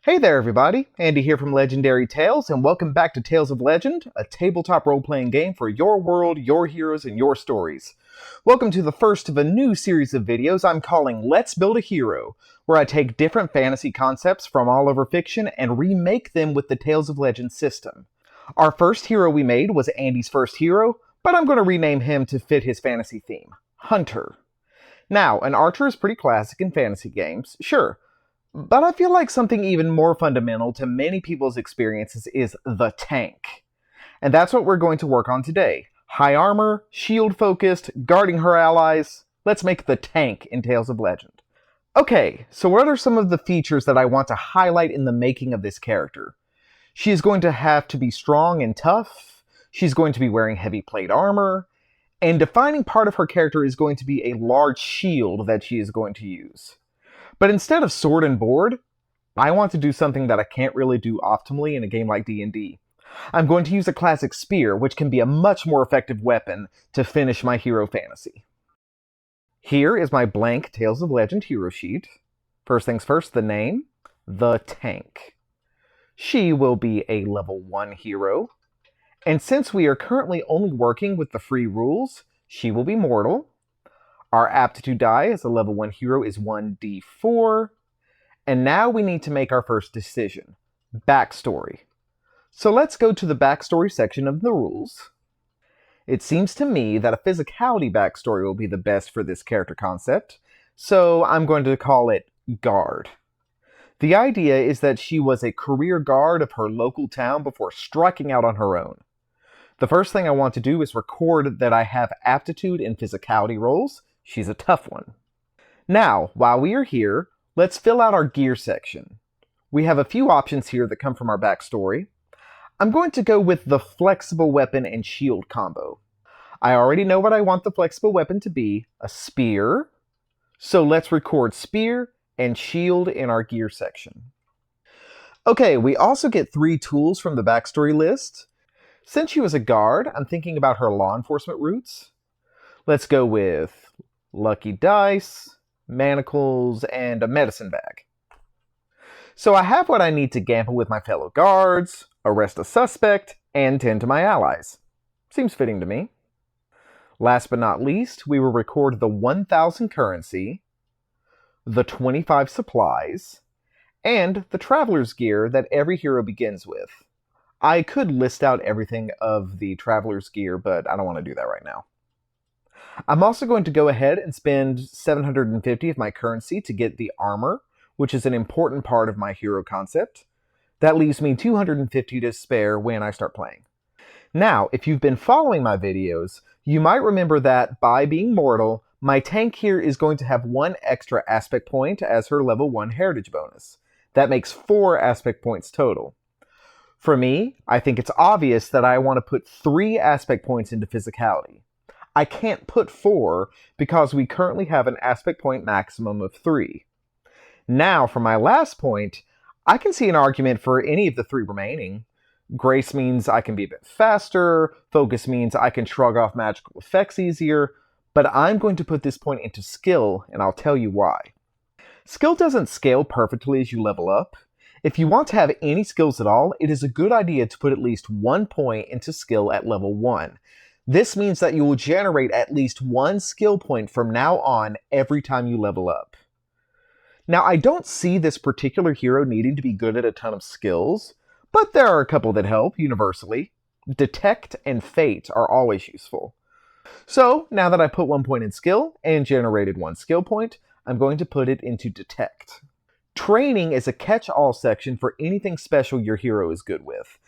Hey there everybody, Andy here from Legendary Tales, and welcome back to Tales of Legend, a tabletop role-playing game for your world, your heroes, and your stories. Welcome to the first of a new series of videos I'm calling Let's Build a Hero, where I take different fantasy concepts from all over fiction and remake them with the Tales of Legend system. Our first hero we made was Andy's first hero, but I'm going to rename him to fit his fantasy theme, Hunter. Now, an archer is pretty classic in fantasy games, sure, but I feel like something even more fundamental to many people's experiences is the tank. And that's what we're going to work on today. High armor, shield focused, guarding her allies. Let's make the tank in Tales of Legend. Okay, so what are some of the features that I want to highlight in the making of this character? She is going to have to be strong and tough. She's going to be wearing heavy plate armor. And defining part of her character is going to be a large shield that she is going to use. But instead of sword and board, I want to do something that I can't really do optimally in a game like D&D. I'm going to use a classic spear, which can be a much more effective weapon to finish my hero fantasy. Here is my blank Tales of Legend hero sheet. First things first, the name, the tank. She will be a level 1 hero. And since we are currently only working with the free rules, she will be mortal. Our aptitude die as a level 1 hero is 1d4. And now we need to make our first decision. Backstory. So let's go to the backstory section of the rules. It seems to me that a physicality backstory will be the best for this character concept, so I'm going to call it Guard. The idea is that she was a career guard of her local town before striking out on her own. The first thing I want to do is record that I have aptitude and physicality rolls. She's a tough one. Now, while we are here, let's fill out our gear section. We have a few options here that come from our backstory. I'm going to go with the flexible weapon and shield combo. I already know what I want the flexible weapon to be, a spear. So let's record spear and shield in our gear section. Okay, we also get 3 tools from the backstory list. Since she was a guard, I'm thinking about her law enforcement roots. Let's go with lucky dice, manacles, and a medicine bag. So I have what I need to gamble with my fellow guards, arrest a suspect, and tend to my allies. Seems fitting to me. Last but not least, we will record the 1,000 currency, the 25 supplies, and the traveler's gear that every hero begins with. I could list out everything of the traveler's gear, but I don't want to do that right now. I'm also going to go ahead and spend 750 of my currency to get the armor, which is an important part of my hero concept. That leaves me 250 to spare when I start playing. Now, if you've been following my videos, you might remember that by being mortal, my tank here is going to have 1 extra aspect point as her level 1 heritage bonus. That makes 4 aspect points total. For me, I think it's obvious that I want to put 3 aspect points into physicality. I can't put 4 because we currently have an aspect point maximum of 3. Now, for my last point, I can see an argument for any of the 3 remaining. Grace means I can be a bit faster, focus means I can shrug off magical effects easier, but I'm going to put this point into skill, and I'll tell you why. Skill doesn't scale perfectly as you level up. If you want to have any skills at all, it is a good idea to put at least 1 point into skill at level 1. This means that you will generate at least 1 skill point from now on every time you level up. Now, I don't see this particular hero needing to be good at a ton of skills, but there are a couple that help universally. Detect and Fate are always useful. So, now that I put 1 point in skill and generated 1 skill point, I'm going to put it into Detect. Training is a catch-all section for anything special your hero is good with.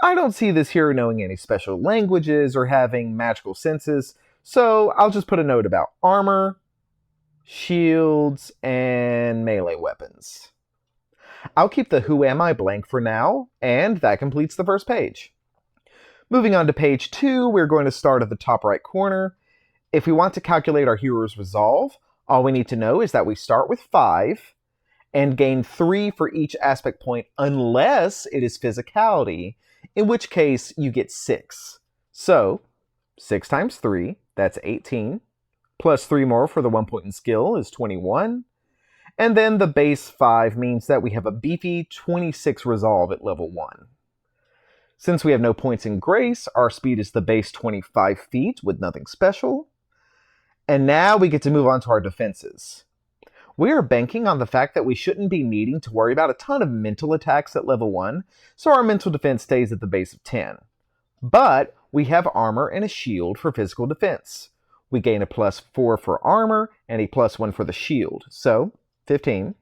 I don't see this hero knowing any special languages or having magical senses, so I'll just put a note about armor, shields, and melee weapons. I'll keep the Who Am I blank for now, and that completes the first page. Moving on to page 2, we're going to start at the top right corner. If we want to calculate our hero's resolve, all we need to know is that we start with 5, and gain 3 for each aspect point unless it is physicality, in which case you get 6. So, 6 times 3, that's 18, plus 3 more for the 1 point in skill is 21, And then the base 5 means that we have a beefy 26 resolve at level 1. Since we have no points in grace, our speed is the base 25 feet with nothing special. And now we get to move on to our defenses. We are banking on the fact that we shouldn't be needing to worry about a ton of mental attacks at level 1, so our mental defense stays at the base of 10. But we have armor and a shield for physical defense. We gain a +4 for armor and a +1 for the shield, so 15.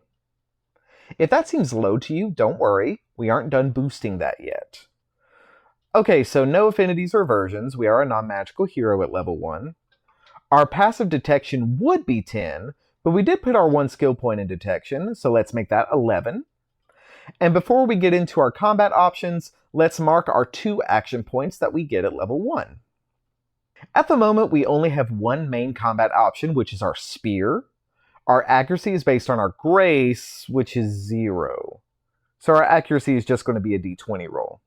If that seems low to you, don't worry, we aren't done boosting that yet. Okay, so no affinities or aversions, we are a non-magical hero at level 1. Our passive detection would be 10, but we did put our 1 skill point in detection, so let's make that 11. And before we get into our combat options, let's mark our 2 action points that we get at level 1. At the moment, we only have 1 main combat option, which is our spear. Our accuracy is based on our grace, which is 0. So our accuracy is just going to be a d20 roll.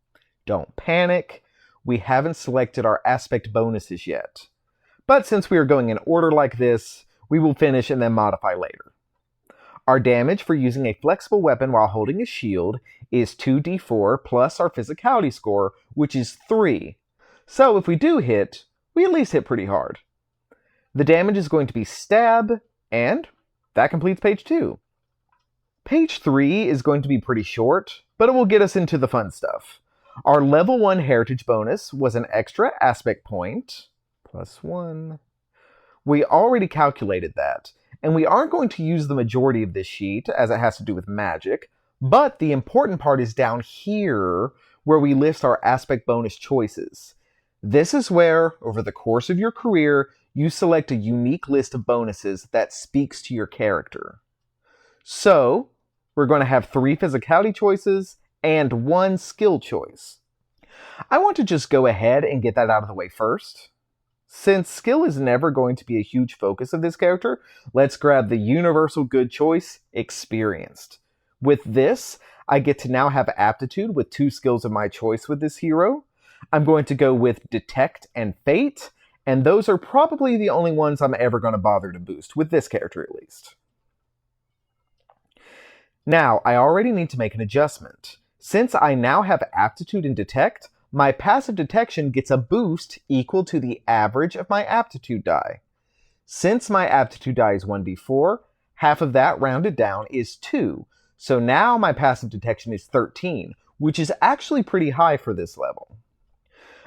Don't panic, we haven't selected our aspect bonuses yet. But since we are going in order like this, we will finish and then modify later. Our damage for using a flexible weapon while holding a shield is 2d4 plus our physicality score, which is 3. So if we do hit, we at least hit pretty hard. The damage is going to be stab, and that completes page 2. Page 3 is going to be pretty short, but it will get us into the fun stuff. Our level 1 heritage bonus was an extra aspect point, +1. We already calculated that, and we aren't going to use the majority of this sheet as it has to do with magic, but the important part is down here where we list our aspect bonus choices. This is where, over the course of your career, you select a unique list of bonuses that speaks to your character. So, we're going to have 3 physicality choices and 1 skill choice. I want to just go ahead and get that out of the way first. Since skill is never going to be a huge focus of this character, let's grab the universal good choice, experienced. With this, I get to now have aptitude with 2 skills of my choice with this hero. I'm going to go with detect and fate, and those are probably the only ones I'm ever going to bother to boost, with this character at least. Now, I already need to make an adjustment. Since I now have aptitude and detect, my passive detection gets a boost equal to the average of my aptitude die. Since my aptitude die is 1d4, half of that rounded down is 2. So now my passive detection is 13, which is actually pretty high for this level.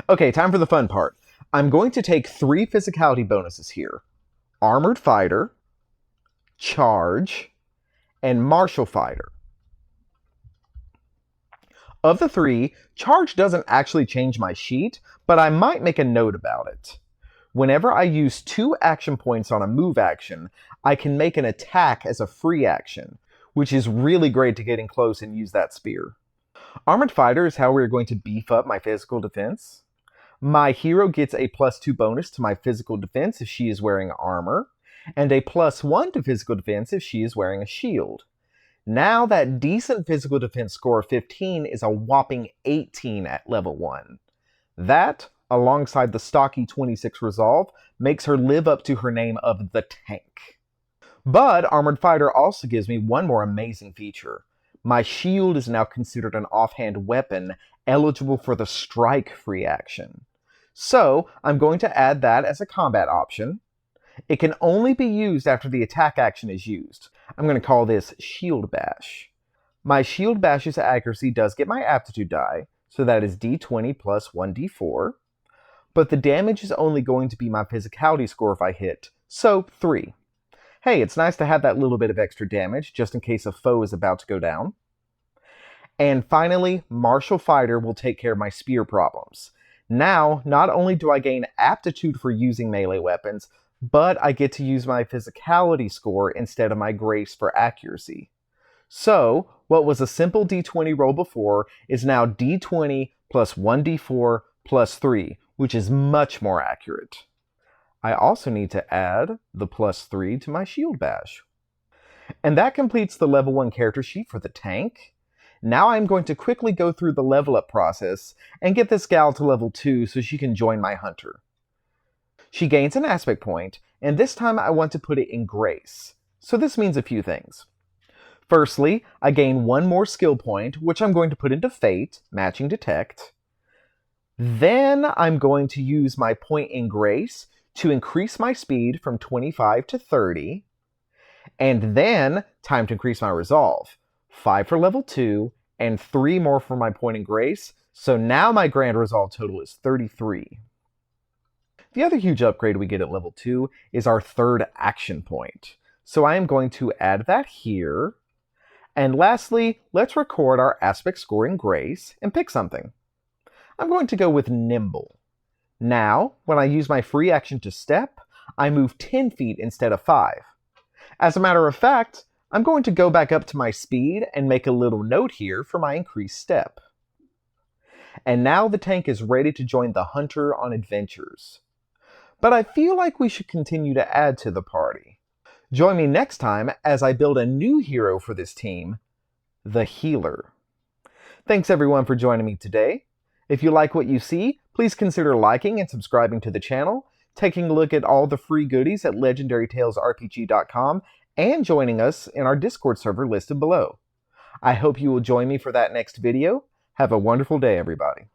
Okay, time for the fun part. I'm going to take 3 physicality bonuses here. Armored Fighter, Charge, and Martial Fighter. Of the 3, Charge doesn't actually change my sheet, but I might make a note about it. Whenever I use 2 action points on a move action, I can make an attack as a free action, which is really great to get in close and use that spear. Armored Fighter is how we're going to beef up my physical defense. My hero gets a +2 bonus to my physical defense if she is wearing armor, and a +1 to physical defense if she is wearing a shield. Now that decent physical defense score of 15 is a whopping 18 at level 1. That, alongside the stocky 26 resolve, makes her live up to her name of the Tank. But Armored Fighter also gives me one more amazing feature. My shield is now considered an offhand weapon eligible for the strike free action. So I'm going to add that as a combat option. It can only be used after the attack action is used. I'm going to call this Shield Bash. My Shield Bash's accuracy does get my aptitude die, so that is d20 plus 1d4. But the damage is only going to be my physicality score if I hit, so 3. Hey, it's nice to have that little bit of extra damage, just in case a foe is about to go down. And finally, Martial Fighter will take care of my spear problems. Now, not only do I gain aptitude for using melee weapons, but I get to use my physicality score instead of my grace for accuracy. So, what was a simple d20 roll before is now d20 plus 1d4 plus 3, which is much more accurate. I also need to add the +3 to my Shield Bash. And that completes the level 1 character sheet for the Tank. Now I'm going to quickly go through the level up process and get this gal to level 2 so she can join my hunter. She gains an aspect point, and this time I want to put it in grace. So this means a few things. Firstly, I gain one more skill point, which I'm going to put into Fate, matching Detect. Then I'm going to use my point in Grace to increase my speed from 25 to 30. And then, time to increase my Resolve. 5 for level 2, and 3 more for my point in Grace, so now my grand resolve total is 33. The other huge upgrade we get at level 2 is our third action point. So I am going to add that here. And lastly, let's record our aspect score in Grace and pick something. I'm going to go with Nimble. Now, when I use my free action to step, I move 10 feet instead of 5. As a matter of fact, I'm going to go back up to my speed and make a little note here for my increased step. And now the tank is ready to join the hunter on adventures. But I feel like we should continue to add to the party. Join me next time as I build a new hero for this team, the Healer. Thanks everyone for joining me today. If you like what you see, please consider liking and subscribing to the channel, taking a look at all the free goodies at legendarytalesrpg.com, and joining us in our Discord server listed below. I hope you will join me for that next video. Have a wonderful day, everybody.